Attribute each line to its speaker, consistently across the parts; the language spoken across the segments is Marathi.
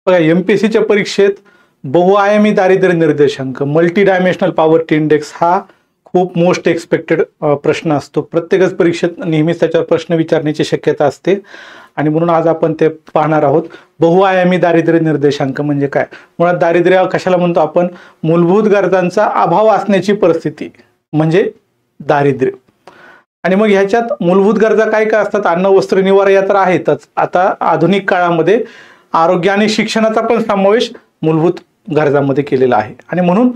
Speaker 1: बघा, एमपीएससीच्या परीक्षेत बहुआयामी दारिद्र्य निर्देशांक मल्टी डायमेन्शनल पॉवर्टी इंडेक्स हा खूप मोस्ट एक्सपेक्टेड प्रश्न असतो. प्रत्येकच परीक्षेत नेहमीच त्याच्यावर प्रश्न विचारण्याची शक्यता असते आणि म्हणून आज आपण ते पाहणार आहोत. बहुआयामी दारिद्र्य निर्देशांक म्हणजे काय? मुळात दारिद्र्य कशाला म्हणतो आपण? मूलभूत गरजांचा अभाव असण्याची परिस्थिती म्हणजे दारिद्र्य. आणि मग ह्याच्यात मूलभूत गरजा काय काय असतात? अन्न, वस्त्र, निवारा या तर आहेतच. आता आधुनिक काळामध्ये आरोग्य आणि शिक्षणाचा पण समावेश मूलभूत गरजांमध्ये केलेला आहे. आणि म्हणून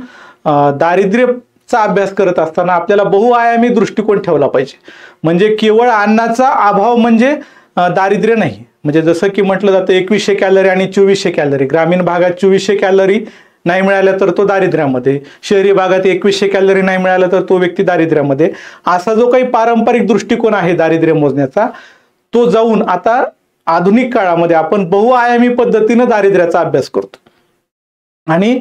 Speaker 1: दारिद्र्यचा अभ्यास करत असताना आपल्याला बहुआयामी दृष्टिकोन ठेवला पाहिजे. म्हणजे केवळ अन्नाचा अभाव म्हणजे दारिद्र्य नाही. म्हणजे जसं की म्हटलं जातं 2100 कॅलरी आणि 2400 कॅलरी. ग्रामीण भागात 2400 कॅलरी नाही मिळाल्या तर तो दारिद्र्यामध्ये, शहरी भागात 2100 कॅलरी नाही मिळाला तर तो व्यक्ती दारिद्र्यामध्ये. असा जो काही पारंपरिक दृष्टिकोन आहे दारिद्र्य मोजण्याचा, तो जाऊन आता आधुनिक काळामध्ये आपण बहुआयामी पद्धतीनं दारिद्र्याचा अभ्यास करतो. आणि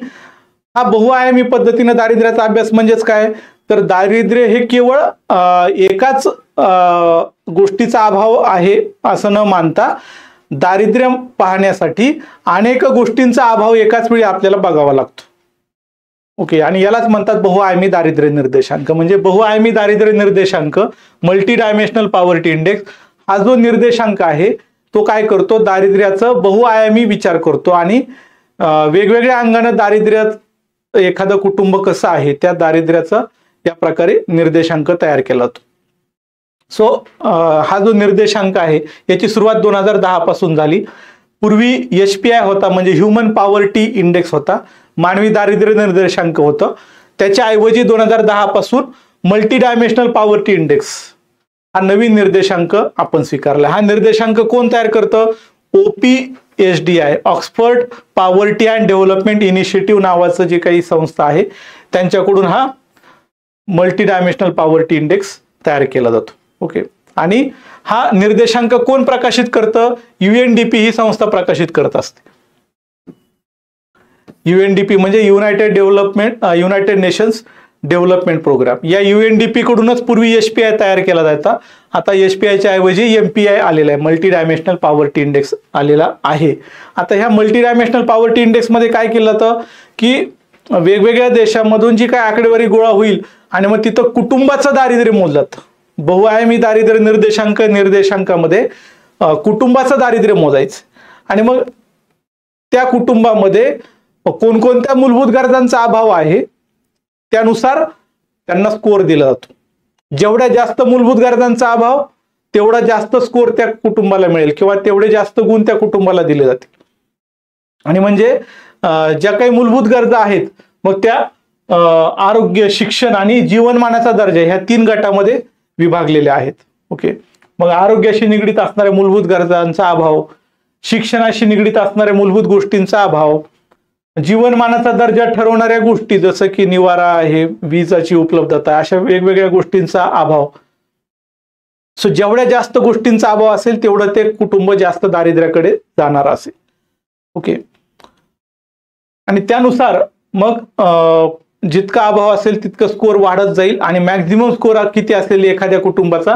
Speaker 1: हा बहुआयामी पद्धतीनं दारिद्र्याचा अभ्यास म्हणजेच काय? तर दारिद्र्य हे केवळ एकाच गोष्टीचा अभाव आहे असं न मानता दारिद्र्य पाहण्यासाठी अनेक गोष्टींचा अभाव एकाच वेळी आपल्याला बघावा लागतो. ओके. आणि यालाच म्हणतात बहुआयामी दारिद्र्य निर्देशांक. म्हणजे बहुआयामी दारिद्र्य निर्देशांक मल्टी डायमेन्शनल पॉवर्टी इंडेक्स हा जो निर्देशांक आहे तो काय करतो? दारिद्र्याचं बहुआयामी विचार करतो आणि वेगवेगळ्या अंगाने दारिद्र्य एखादं कुटुंब कसं आहे त्या दारिद्र्याचा या प्रकारे निर्देशांक तयार केला जातो. सो हा जो निर्देशांक आहे याची सुरुवात 2010 पासून झाली. पूर्वी HPI होता म्हणजे ह्युमन पॉवर्टी इंडेक्स होता, मानवी दारिद्र्य निर्देशांक होतं. त्याच्याऐवजी 2010 पासून मल्टी डायमेन्शनल पॉवर्टी इंडेक्स हा नवीन निर्देशांक आपण स्वीकारला. हा निर्देशांक कोण तयार करतं? OPSDI, Oxford poverty and development initiative नावाचं जे काही संस्था आहे त्यांच्याकडून हा मल्टी डायमेन्शनल पॉवर्टी इंडेक्स तयार केला जातो. ओके. आणि हा निर्देशांक कोण प्रकाशित करतं? UNDP ही संस्था प्रकाशित करत असते. UNDP म्हणजे युनायटेड नेशन्स डेव्हलपमेंट प्रोग्राम. या UNDP कडूनच पूर्वी HPI तयार केला जायचा. आता HPIच्या ऐवजी MPI आलेला आहे, मल्टी डायमेन्शनल पॉवर्टी इंडेक्स आलेला आहे. आता ह्या मल्टी डायमेन्शनल पॉवर्टी इंडेक्स मध्ये काय केलं जातं की वेगवेगळ्या देशांमधून जी काय आकडेवारी गोळा होईल आणि मग तिथं कुटुंबाचं दारिद्र्य मोजलं जातं. बहुआयामी दारिद्र्य निर्देशांकामध्ये कुटुंबाचं दारिद्र्य मोजायचं आणि मग त्या कुटुंबामध्ये कोणकोणत्या मूलभूत गरजांचा अभाव आहे त्यानुसार त्यांना स्कोअर दिला जातो. जेवढ्या जास्त मूलभूत गरजांचा अभाव तेवढा जास्त स्कोअर त्या कुटुंबाला मिळेल किंवा तेवढे जास्त गुण त्या कुटुंबाला दिले जातील. आणि म्हणजे ज्या काही मूलभूत गरजा आहेत मग त्या आरोग्य, शिक्षण आणि जीवनमानाचा दर्जा ह्या 3 गटामध्ये विभागलेल्या आहेत. ओके. मग आरोग्याशी निगडीत असणाऱ्या मूलभूत गरजांचा अभाव, शिक्षणाशी निगडीत असणाऱ्या मूलभूत गोष्टींचा अभाव, जीवनमानाचा दर्जा ठरवणाऱ्या गोष्टी जसं की निवारा आहे, वीजाची उपलब्धता, अशा वेगवेगळ्या गोष्टींचा अभाव. सो जेवढ्या जास्त गोष्टींचा अभाव असेल तेवढं ते कुटुंब जास्त दारिद्र्याकडे जाणार असेल. ओके. आणि त्यानुसार मग जितका अभाव असेल तितकं स्कोअर वाढत जाईल आणि मॅक्झिमम स्कोअर किती असेल एखाद्या कुटुंबाचा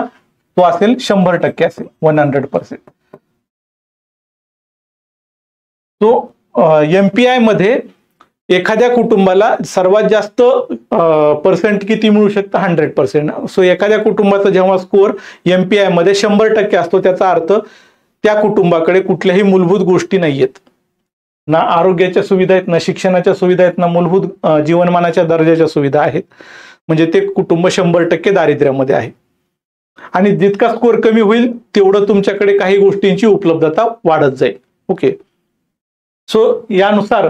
Speaker 1: तो असेल 100% असेल, 100%. तो MPI मध्ये एखाद्या कुटुंबाला सर्वात जास्त पर्सेंट किती मिळू शकतं? 100%. सो एखाद्या कुटुंबाचा जेव्हा स्कोअर MPI मध्ये 100% असतो त्याचा अर्थ त्या कुटुंबाकडे कुठल्याही मूलभूत गोष्टी नाहीयेत. ना आरोग्याच्या सुविधा आहेत, ना शिक्षणाच्या सुविधा आहेत, ना मूलभूत जीवनमानाच्या दर्जाच्या सुविधा आहेत. म्हणजे ते कुटुंब 100% दारिद्र्यामध्ये आहे. आणि जितका स्कोअर कमी होईल तेवढं तुमच्याकडे काही गोष्टींची उपलब्धता वाढत जाईल. ओके. सो यानुसार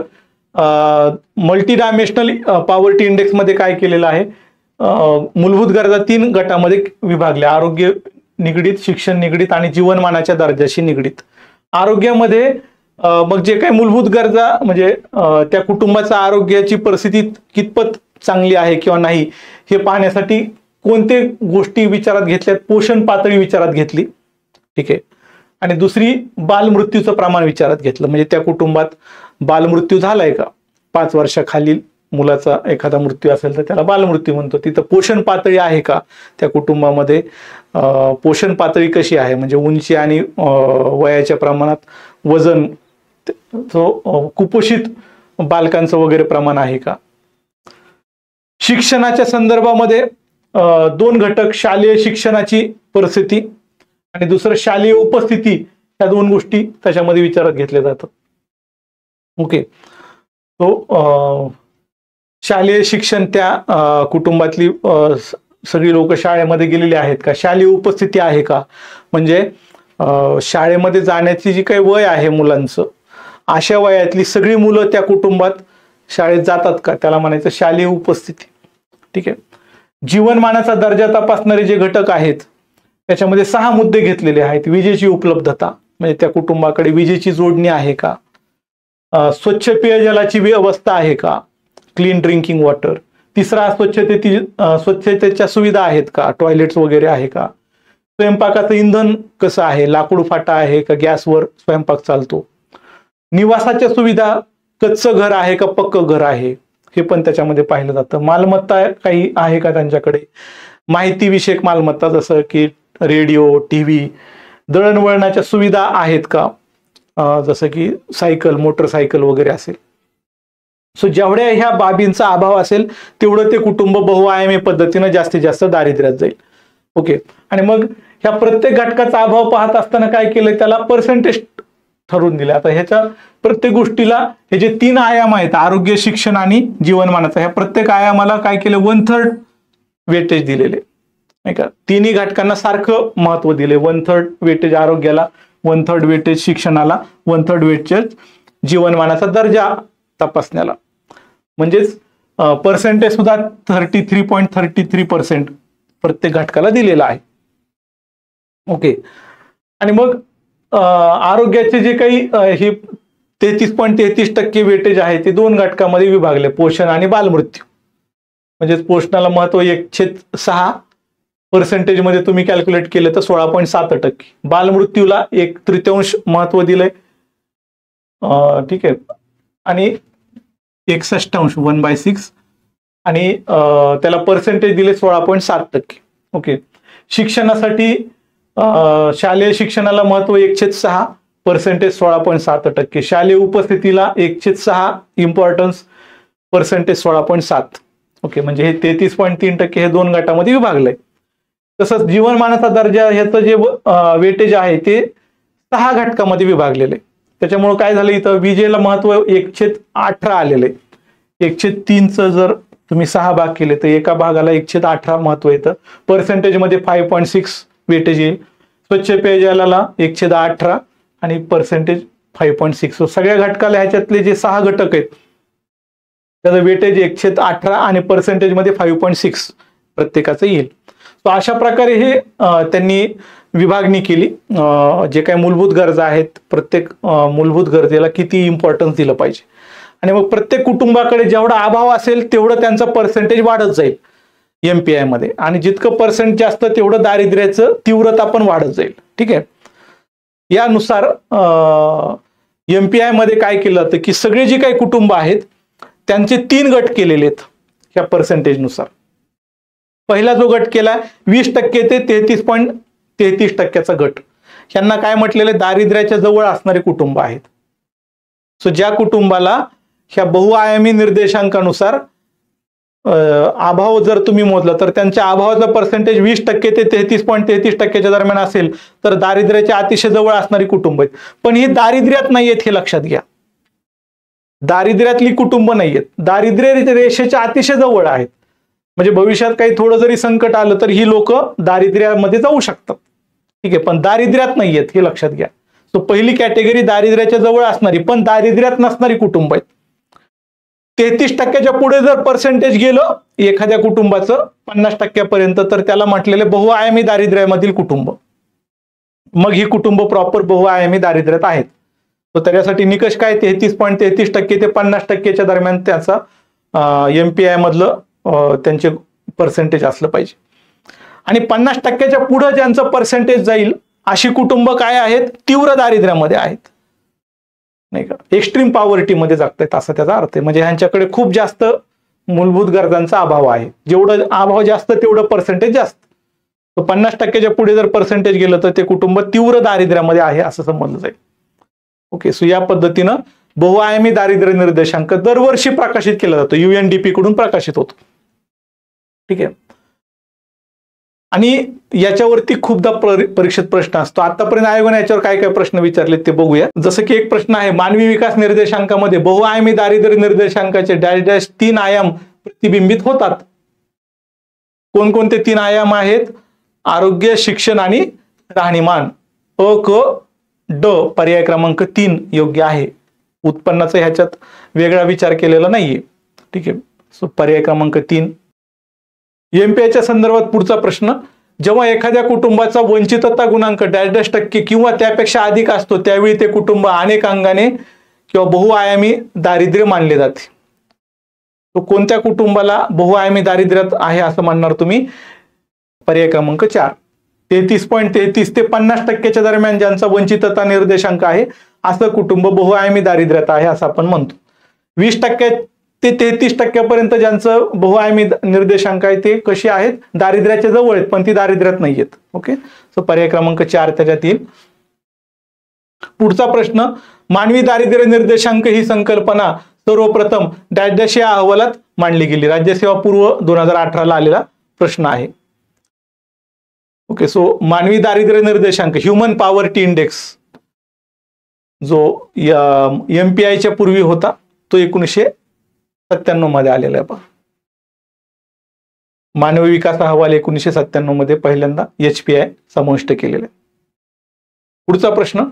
Speaker 1: मल्टी डायमेन्शनल पॉवर्टी इंडेक्स मध्ये काय केलेलं आहे? मूलभूत गरजा 3 गटामध्ये विभागल्या: आरोग्य निगडीत, शिक्षण निगडीत आणि जीवनमानाच्या दर्जाशी निगडीत. आरोग्यामध्ये मग जे काही मूलभूत गरजा म्हणजे त्या कुटुंबाच्या आरोग्याची परिस्थिती कितपत चांगली आहे किंवा नाही हे पाहण्यासाठी कोणते गोष्टी विचारात घेतल्यात? पोषण पातळी विचारात घेतली. ठीक आहे. आणि दुसरी बालमृत्यूचं प्रमाण विचारात घेतलं. म्हणजे त्या कुटुंबात बालमृत्यू झालाय का? 5 वर्षाखालील मुलाचा एखादा मृत्यू असेल तर त्याला बालमृत्यू म्हणतो. तिथं पोषण पातळी आहे का त्या कुटुंबामध्ये? पोषण पातळी कशी आहे म्हणजे उंची आणि वयाच्या प्रमाणात वजन कुपोषित बालकांचं वगैरे प्रमाण आहे का. शिक्षणाच्या संदर्भामध्ये दोन घटक, शालेय शिक्षणाची परिस्थिती आणि दुसरं शालेय उपस्थिती, या दोन गोष्टी त्याच्यामध्ये विचारात घेतल्या जातात. ओके, शालेय शिक्षण त्या कुटुंबातली सगळी लोक शाळेमध्ये गेलेली आहेत का, शालेय उपस्थिती आहे का, म्हणजे शाळेमध्ये जाण्याची जी काही वय आहे मुलांचं, अशा वयातली सगळी मुलं त्या कुटुंबात शाळेत जातात का, त्याला म्हणायचं शालेय उपस्थिती. ठीक आहे. जीवनमानाचा दर्जा तपासणारे जे घटक आहेत त्याच्यामध्ये 6 मुद्दे घेतलेले आहेत. विजेची उपलब्धता, म्हणजे त्या कुटुंबाकडे विजेची जोडणी आहे का, स्वच्छ पेयजलाची व्यवस्था आहे का, क्लीन ड्रिंकिंग वॉटर. तिसरा, स्वच्छतेच्या सुविधा आहेत का, टॉयलेट्स वगैरे आहे का, स्वयंपाकाचं इंधन कसं आहे, लाकूड फाटा आहे का, गॅसवर स्वयंपाक चालतो, निवासाच्या सुविधा, कच्चं घर आहे का पक्कं घर आहे, हे पण त्याच्यामध्ये पाहिलं जातं. मालमत्ता काही आहे का त्यांच्याकडे, माहिती विषयक मालमत्ता जसं की रेडिओ, टीव्ही, दळणवळणाच्या सुविधा आहेत का, जसं की सायकल, मोटरसायकल वगैरे असेल. सो जेवढ्या ह्या बाबींचा अभाव असेल तेवढं ते कुटुंब बहुआयामी पद्धतीनं जास्तीत जास्त दारिद्र्यात जाईल. ओके, आणि मग ह्या प्रत्येक घटकाचा अभाव पाहत असताना काय केलं, त्याला पर्सेंटेज ठरवून दिले. आता ह्याच्या प्रत्येक गोष्टीला हे जे 3 आयाम आहेत, आरोग्य, शिक्षण आणि जीवनमानाचा, ह्या प्रत्येक आयामाला काय केलं, 1/3 वेटेज दिलेले, नाही का. तिन्ही घटकांना सारखं महत्व दिले. 1/3 वेटेज आरोग्याला, 1/3 वेटेज शिक्षणाला, 1/3 वेटेज जीवनमानाचा दर्जा तपासण्याला. म्हणजेच पर्सेंटेज सुद्धा 33.33% प्रत्येक घटकाला दिलेला आहे. ओके, आणि मग आरोग्याचे जे काही हे 33.33% वेटेज आहे ते 2 घटकामध्ये विभागले, पोषण आणि बालमृत्यू. म्हणजेच पोषणाला महत्व 1/6% मध्ये तुम्ही कॅल्क्युलेट केलं तर 16.7%. बालमृत्यूला 1/3 महत्व दिलंय. ठीक आहे, आणि 1/6 1/6 आणि त्याला पर्सेंटेज दिले 16.7%. ओके, शिक्षणासाठी शालेय शिक्षणाला महत्व 1/6, पर्सेंटेज 16.7%. शालेय उपस्थितीला 1/6 इम्पॉर्टन्स, पर्सेंटेज 16.7. ओके, म्हणजे हे 33.3% हे 2 गटामध्ये विभागलंय. तसंच जीवनमानाचा दर्जा ह्याचं जे वेटेज आहे ते 6 घटकामध्ये विभागलेलं आहे. त्याच्यामुळे काय झालं, इथं विजेला महत्व 1/18 आलेलं आहे. 1/3चं जर तुम्ही 6 भाग केले तर एका भागाला 1/18 महत्व येतं. पर्सेंटेजमध्ये 5.6 वेटेज येईल. स्वच्छ पेयजलाला 1/18 आणि पर्सेंटेज 5.6. सगळ्या घटकाला ह्याच्यातले जे 6 घटक आहेत त्याचं वेटेज 1/18 आणि पर्सेंटेज मध्ये 5.6 प्रत्येकाचं येईल. तो अशा प्रकारे हे त्यांनी विभागणी केली. जे काही मूलभूत गरजा आहेत, प्रत्येक मूलभूत गरजेला किती इम्पॉर्टन्स दिलं पाहिजे, आणि मग प्रत्येक कुटुंबाकडे जेवढा अभाव असेल तेवढं त्यांचं पर्सेंटेज वाढत जाईल MPI मध्ये, आणि जितकं पर्सेंट जास्त तेवढं दारिद्र्याचं तीव्रता पण वाढत जाईल. ठीक आहे. यानुसार MPI मध्ये काय केलं जातं की सगळे जे काही कुटुंब आहेत त्यांचे 3 गट केलेले आहेत ह्या पर्सेंटेजनुसार. पहिला जो गट केला 20% ते 33.33% गट, यांना काय म्हटलेलं, दारिद्र्याच्या जवळ असणारे कुटुंब आहेत. सो ज्या कुटुंबाला ह्या बहुआयामी निर्देशांकानुसार अभाव जर तुम्ही मोजला तर त्यांच्या अभावाचा पर्सेंटेज 20% ते 33.33% दरम्यान असेल तर दारिद्र्याच्या अतिशय जवळ असणारी कुटुंब आहेत. पण ही दारिद्र्यात नाही आहेत हे लक्षात घ्या. दारिद्र्यातली कुटुंब नाही आहेत, दारिद्र्य रेषेच्या अतिशय जवळ आहेत. म्हणजे भविष्यात काही थोडं जरी संकट आलं तर ही लोक दारिद्र्यामध्ये जाऊ शकतात. ठीक आहे, पण दारिद्र्यात नाही आहेत हे लक्षात घ्या. सो पहिली कॅटेगरी दारिद्र्याच्या जवळ असणारी पण दारिद्र्यात नसणारी कुटुंब आहेत. 33% पुढे जर पर्सेंटेज गेलं एखाद्या कुटुंबाचं 50% पर्यंत तर त्याला म्हटलेले बहुआयामी दारिद्र्यामधील कुटुंब. मग ही कुटुंब प्रॉपर बहुआयामी दारिद्र्यात आहेत. तर त्याच्यासाठी निकष काय, 33.33% ते 50% दरम्यान त्याचा MPI मधलं त्यांचे पर्सेंटेज असलं पाहिजे. आणि 50% पुढे ज्यांचं पर्सेंटेज जाईल अशी कुटुंब काय आहेत, तीव्र दारिद्र्यामध्ये आहेत, नाही का, एक्स्ट्रीम पॉवर्टी मध्ये जगतायत असा त्याचा अर्थ आहे. म्हणजे ह्यांच्याकडे खूप जास्त मूलभूत गरजांचा अभाव आहे. जेवढं अभाव जास्त तेवढं पर्सेंटेज जास्त. तर 50% पुढे जर पर्सेंटेज गेलं तर ते कुटुंब तीव्र दारिद्र्यामध्ये आहे असं समजलं जाईल. ओके, सो या पद्धतीनं बहुआयामी दारिद्र्य निर्देशांक दरवर्षी प्रकाशित केला जातो, UNDP कडून प्रकाशित होतो. ठीक आहे. आणि याच्यावरती खूपदा परीक्षेत प्रश्न असतो. आतापर्यंत आयोगाने याच्यावर काय काय प्रश्न विचारले ते बघूया. जसं की एक प्रश्न आहे, मानवी विकास निर्देशांकामध्ये बहुआयामी दारिद्र्य निर्देशांकाचे डॅश डॅश 3 आयाम प्रतिबिंबित होतात. कोणकोणते 3 आयाम आहेत? आरोग्य, शिक्षण आणि राहणीमान. अ, क, ड पर्याय क्रमांक 3 योग्य आहे. उत्पन्नाचा ह्याच्यात वेगळा विचार केलेला नाहीये. ठीक आहे, सो पर्याय क्रमांक 3. MPIच्या संदर्भात पुढचा प्रश्न, जेव्हा एखाद्या कुटुंबाचा वंचितता गुणांक डॅश डॅश टक्के किंवा त्यापेक्षा अधिक असतो त्यावेळी ते कुटुंब अनेक अंगाने किंवा बहुआयामी दारिद्र्य मानले जाते. तो कोणत्या कुटुंबाला बहुआयामी दारिद्र्यात आहे असं म्हणणार तुम्ही? पर्याय क्रमांक 4. 33.33 ते 50% दरम्यान ज्यांचा वंचितता निर्देशांक आहे असं कुटुंब बहुआयामी दारिद्र्यात आहे असं आपण म्हणतो. 20% ते 33% ज्यांचं बहुआयामी निर्देशांक आहे ते कशी आहेत? दारिद्र्याच्या जवळ आहेत पण ती दारिद्र्यात नाही आहेत. ओके, सो पर्याय क्रमांक 4 त्याच्यात येईल. पुढचा प्रश्न, मानवी दारिद्र्य निर्देशांक ही संकल्पना सर्वप्रथम डॅश डॅश या अहवालात मांडली गेली. राज्यसेवा पूर्व 2018 ला आलेला प्रश्न आहे. ओके, सो मानवी दारिद्र्य निर्देशांक ह्युमन पॉवर्टी इंडेक्स जो MPIच्या पूर्वी होता तो 1997 मध्ये आलेला आहे. मानवी विकास अहवाल 1997 मध्ये पहिल्यांदा HPI समाविष्ट केलेला आहे. पुढचा प्रश्न,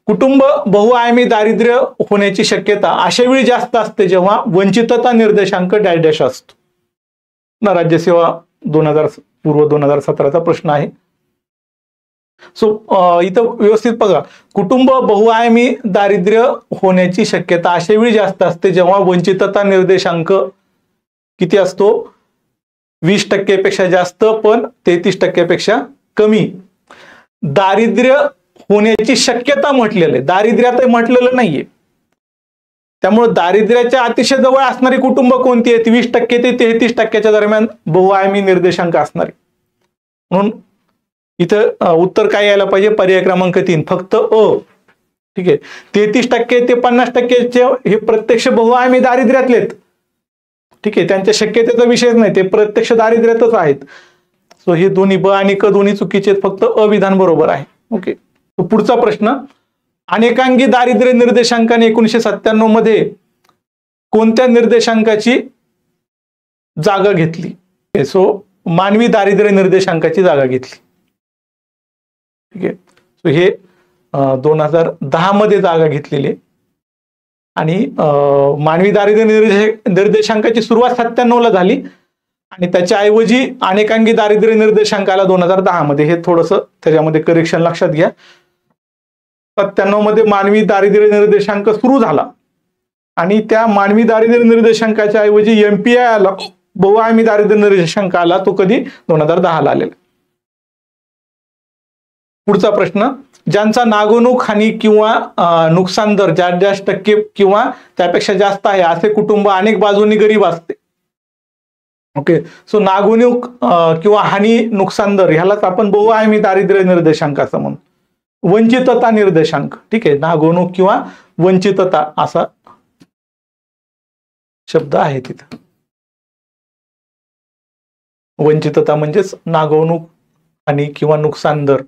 Speaker 1: कुटुंब बहुआयामी दारिद्र्य होण्याची शक्यता अशा वेळी जास्त असते जेव्हा वंचितता निर्देशांक डॅश डॅश असतो. ना राज्यसेवा पूर्व 2017चा प्रश्न आहे. सो इथं व्यवस्थित बघा, कुटुंब बहुआयामी दारिद्र्य होण्याची शक्यता अशा वेळी जास्त असते जेव्हा वंचितता निर्देशांक किती असतो? 20% पेक्षा जास्त पण 33% पेक्षा कमी. दारिद्र्य होण्याची शक्यता म्हटलेलं आहे, दारिद्र्यात म्हटलेलं नाहीये. त्यामुळे दारिद्र्याच्या अतिशय जवळ असणारी कुटुंब कोणती आहेत? 20% ते 33% दरम्यान बहुआयामी निर्देशांक असणारे. म्हणून इथं उत्तर काय यायला पाहिजे? पर्याय क्रमांक 3 फक्त अ. ठीक आहे, 33% ते 50% हे प्रत्यक्ष बहुआयामी दारिद्र्यातले आहेत. ठीक आहे, त्यांच्या शक्यतेचा विषयच नाही, ते प्रत्यक्ष दारिद्र्यातच आहेत. सो हे दोन्ही ब आणि क दोन्ही चुकीचे आहेत, फक्त अ विधान बरोबर आहे. ओके, पुढचा प्रश्न, अनेकांगी दारिद्र्य निर्देशांकाने 1997 मध्ये कोणत्या निर्देशांकाची जागा घेतली? सो मानवी दारिद्र्य निर्देशांकाची जागा घेतली. ठीक आहे, सो हे 2010 मध्ये जागा घेतलेली आहे. आणि मानवी दारिद्र्य निर्देशांकाची सुरुवात 97 ला झाली आणि त्याच्याऐवजी अनेकांगी दारिद्र्य निर्देशांक आला 2010 मध्ये. हे थोडंसं त्याच्यामध्ये करेक्शन लक्षात घ्या. 97 मध्ये मानवी दारिद्र्य निर्देशांक सुरू झाला आणि त्या मानवी दारिद्र्य निर्देशांकाच्या ऐवजी MPI आला, बहुआयामी दारिद्र्य निर्देशांक आला. तो कधी? 2010 ला आलेला. पुढचा प्रश्न, ज्यांचा नागोनूक हानी किंवा नुकसान दर 4% किंवा त्यापेक्षा जास्त आहे असे कुटुंब अनेक बाजूंनी गरीब असते. ओके, सो नागोनूक किंवा हानी नुकसान दर ह्यालाच आपण बहुआयामी दारिद्र्य निर्देशांक असं म्हणतो. वंचितता निर्देशांक, ठीक आहे, नागोनूक किंवा वंचितता असा शब्द आहे तिथं. वंचितता म्हणजेच नागवणूक हानी किंवा नुकसान दर,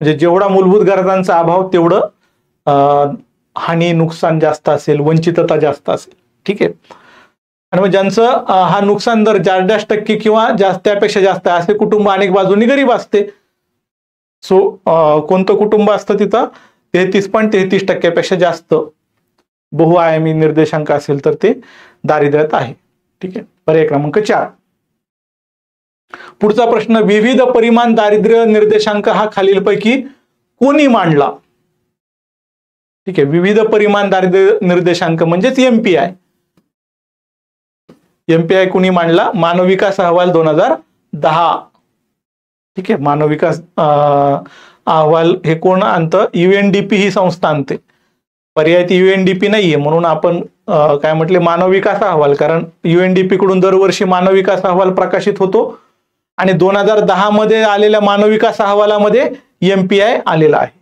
Speaker 1: म्हणजे जेवढा मूलभूत गरजांचा अभाव तेवढं हानी नुकसान जास्त असेल, वंचितता जास्त असेल. ठीक आहे, आणि मग ज्यांचं हा नुकसान दर 4% किंवा त्यापेक्षा जास्त आहे असे कुटुंब अनेक बाजूंनी गरीब असते. सो कोणतं कुटुंब असतं तिथं? 33.33% पेक्षा जास्त बहुआयामी निर्देशांक असेल तर ते दारिद्र्यात आहे. ठीक आहे, पर्याय क्रमांक 4. पुढचा प्रश्न, विविध परिमाण दारिद्र्य निर्देशांक हा खालीलपैकी कोणी मांडला? ठीक आहे, विविध परिमाण दारिद्र्य निर्देशांक म्हणजेच MPI. MPI कोणी मांडला? मानव विकास अहवाल 2010. ठीक आहे, मानव विकास अहवाल हे कोण आणतं? UNDP ही संस्था आणते. पर्याय ती UNDP नाहीये म्हणून आपण काय म्हटले? मानव विकास अहवाल. कारण UNDP कडून दरवर्षी मानव विकास अहवाल प्रकाशित होतो आणि 2010 मध्ये आलेल्या मानव विकास अहवालामध्ये MPI आलेला आहे.